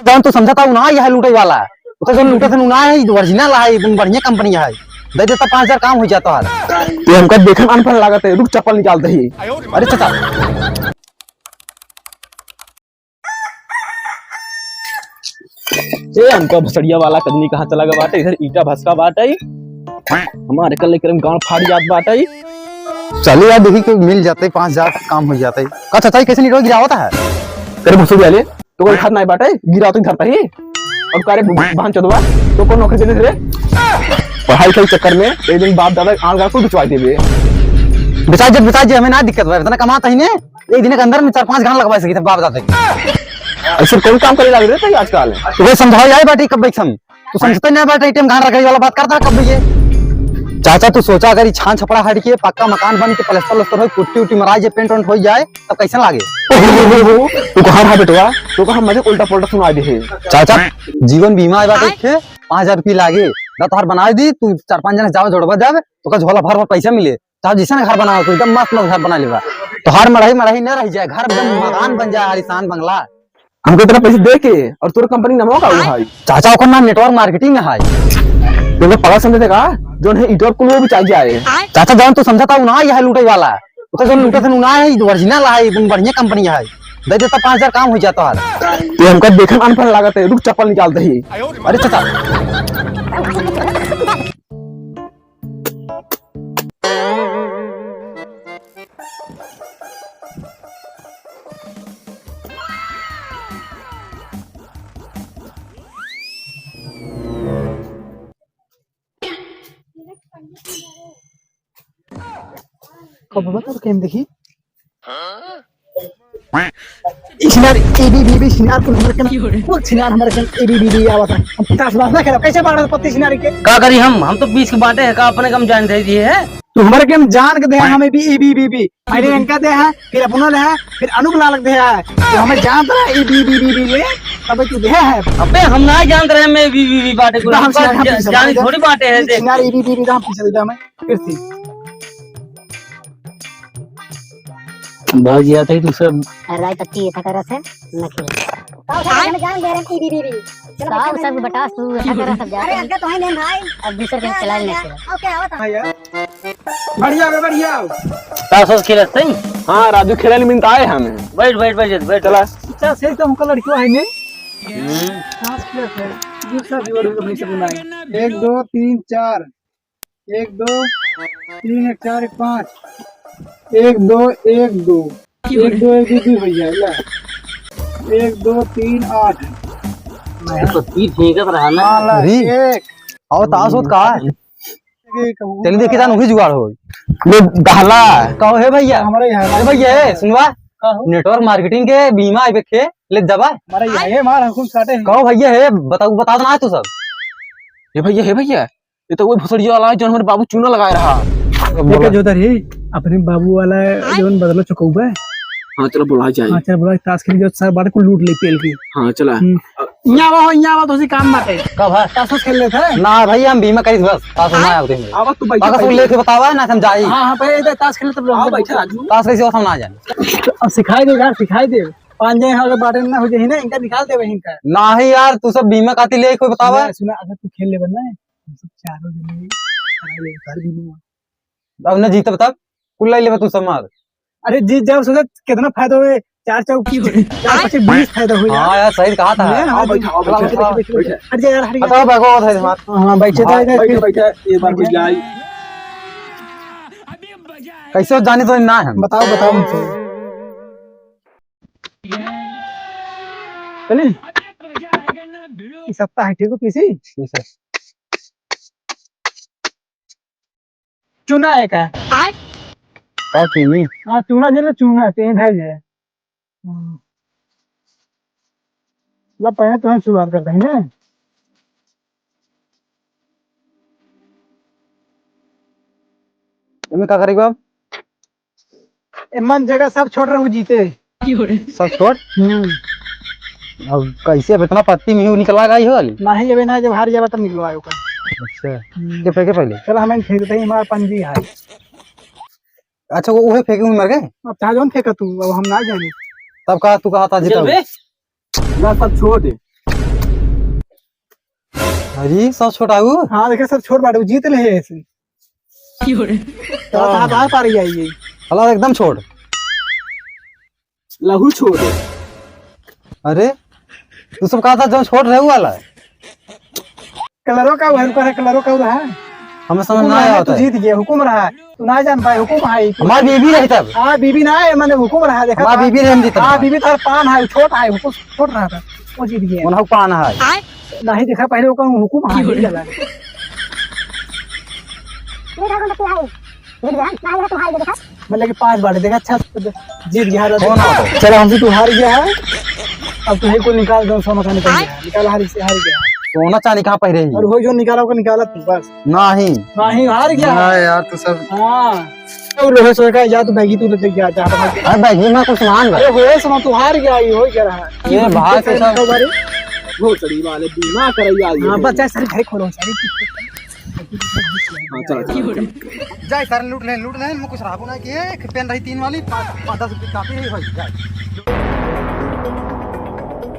जौन तू समझता हूँ ना यह लूटे वाला तो जो लूटे थे ना है ओरिजिनल है एकदम बढ़िया कंपनी है दे देता 5000 काम हो जाता है। तो हमका देखे में अनपढ़ लागत है, रुक चप्पल निकालते ही। अरे चाचा ये हमका भसड़िया वाला कदमी कहाँ चला गया बाटे, इधर ईटा भसका बाटे हमारे कल लेकर गांव फाड़ जात बाटे। चलिए यार देखी कोई मिल जाते 5000 काम हो जाते का चाचा कैसे नहीं गिरावता है तेरे भसड़ी वाले तो कोई खाद नहीं बाटे, गिरा तो घर पर ही अब कारे बहन चदवा तो कौन नौकरी देने रे पढ़ाई के चक्कर में एक दिन बाप दादा आल गाल को बिचवा देबे। बिचा जी हमें ना दिक्कत है इतना कमाता ही ने एक दिन के अंदर में 4-5 घंटा लगवा सकी बाप दादा ऐसे कोई काम करे लग रहे थे आजकल। तो समझाओ यार बेटी कब बैठम तू समझते नहीं बेटा टाइम घान रखे वाला बात करता है कब ये चाचा तू सोचा अगर छान छपड़ा हट के पक्का मकान बन के प्लास्टर हो पुट्टी उट्टी मराई जे पेंट वेंट हो जाए तब कैसे लागे तू कहां रहा बेटवा तो कहां मजे उल्टा पुल्टा सुना दे है। चाचा जीवन बीमा है बाटे के 5000 रुपये लागे ना तोहर बना दी तू 4-5 जने जाओ जोड़वा जावे तो का झोला भर पैसा मिले तो जैसा घर बनाओ तो एकदम मस्त घर बना लेगा तोहर मढ़ाई न रह जाए घर एकदम मकान बन जाए आलिशान बंगला हमको इतना पैसे दे के और तोर कंपनी नाम होगा भाई चाचा का नाम नेटवर्क मार्केटिंग है तो पढ़ा समझे का जो है ईटोर को वो भी चाहिए चाचा जौन तू समझता हूँ ना यह लूटे वाला तो जो लूटे थे ना है ओरिजिनल है एकदम बढ़िया कंपनी है दे देता 5000 काम हो जाता है। तो हमका देखे में अनपढ़ लागत है, रुक चप्पल निकालते ही। अरे चाचा कब बता तो केम देखी सिनार एबीबीबी सिनार को नंबर के वो सिनार हमारे के एबीबीबी आवत है हम 50 बात ना खेला कैसे बांट पत्ती सिनार के का करी हम तो 20 के बांटे है का अपने कम जान दे दिए है तो हमारे के हम जान के दे हमें भी एबीबीबी पहले इनका दे है फिर अपना दे है फिर अनुप लालक दे है तो हमें जानता है एबीबीबी ले तब तू दे है अबे हम ना जानते रहे मैं एबीबीबी बांटे को हम जान थोड़ी बांटे है सिनार एबीबीबी दाम पीछे दे हमें फिर से बहुत जिया था तू सब राय पत्ती ऐसा कर रहा है नखी काऊ जान दे रहे ईबीबीबी चलो काऊ सब बता तू ऐसा कर सब जा अरे अगर तो है नहीं भाई अब दूसरे के चला ले ओके आवत बढ़िया तासोस खेलत सही। हां राजू खेलने में आए हमें बैठ चला अच्छा से तो हमको लड़कियों है ने सांस खेलत है दूसरा जीवन अपने से बनाए 1 2 3 4 1 2 3 1 4 1 5 1 2 1 2 1 2 1 2 भैया ला 1 2 3 8 तो तीर फेंकत रहा ना अरे एक और तासोत का चल देखे जान वही जुगाड़ हो ले दहला कहो है भैया हमारे यहाँ अरे भैया है सुनवा नेटवर्क मार्केटिंग के बीमा है बेखे ले दबा हमारे यहाँ है मार हमको साटे हैं कहो भैया है बता ना तू सब हे भैया ये तो वही भसड़िया वाला है जो हमारे बाबू चूना लगा रहा। देखा जो है अपने बाबू वाला जोन बदलो चुकौबा है। हां चलो बुला जाए हां चल बोला ताश खेल जो सारे बाटे को लूट ले पेल की हां चला यहाँ आवा तो उसी काम बाटे कब है ताश खेल लेते हैं ना भैया हम बीमा करी बस ताश ना आते हैं आवा तू बैठ ताश लेके बतावा ना हम जाई हां पहले इधर ताश खेलते सब लोग बैठा राजू ताश कैसे होता हम ना जाने अब सिखाई दे यार सिखाई दे पांच जने अगर बाटे ना हो जाए ना इनका निकाल दे वहीं का ना ही यार तू सब बीमा काती ले कोई बतावा सुना अगर तू खेल ले बनना है हम सब चारों जने करा ले कर भी अब ना जीत बता कुल ले तू सब मार अरे जीत जाओ सोचा कितना फायदा हुए 4 चौक 4 25 20 फायदा हुए हां यार सही कहा था हां बैठा हट जा यार हट बताओ भागो है हमार हां बैठे थे बैठा एक बार भी जाई कैसे जाने तो ना है बताओ मुझे चले इस सप्ताह ठीक हो किसी चुना है का नहीं हां चुना जले चुना पेन है जे ला पहले तो हम शुरुआत करते हैं ना तुम्हें क्या करेगा मन जगह सब छोड़ रहे हो जीते सब छोड़ अब कैसे अब इतना पत्ती में निकलवा गई हो नहीं जब ना जब हार जाए तब निकलवाओ का अच्छा के फेंके पहले चलो हमें फेंकते हैं हमारा पंजी है अच्छा वो फेंके मर गए अब चाहे जोन फेंका तू अब हम ना जाने तब कहा तू कहा था जीता ना सब छोड़ दे अरे सब छोटा हूँ हाँ देखे सब छोट बाटे, वो जीत ले है ऐसे। तो हाथ पार ही आई हला एकदम छोड़। लहू छोड़। अरे तू सब कहा था जब छोड़ रहे वाला है। कलरों का है, कलरों का रहा है। हमें समझ हुकुम ना आया रहा है, होता तू है। जीत गया, हुकुम रहा है, तू ना जान पाए, हुकुम है। हमारी बीबी रही तब। हाँ बीबी ना है, मैंने हुकुम रहा है, देखा हमारी बीबी रही हम जीत। हाँ बीबी था, पान है, छोट है, हुकुम छोट रहा था, वो जीत गया। कौन पान है नहीं देखा पहले, वो हुकुम है चला। मतलब कि 5 बार देखा, अच्छा जीत गया। कौन है? चलो हमसे तू हार गया है, अब तुम्हें को निकाल दो, सोना निकाल गया, निकाल हार से हार गया। सोना चांदी कहाँ पहरे ही और वो जो निकाला वो निकाला तू बस। नहीं नहीं हार गया है। यार तू सब। हाँ तो लोहे सोए का जा, तू बैगी तू लेके गया जा। अरे बैगी में कुछ सामान अरे होए सुना, तू हार गया, ये हो क्या रहा है ये भाग के सब। घोसड़ी वाले बीमा करैया। हाँ बच्चा सारी घर खोलो सारी। हाँ चलो जाए सारे लूट ले मैं कुछ राबू ना किए पेन रही 3 वाली 5-10 रुपये काफी रही भाई।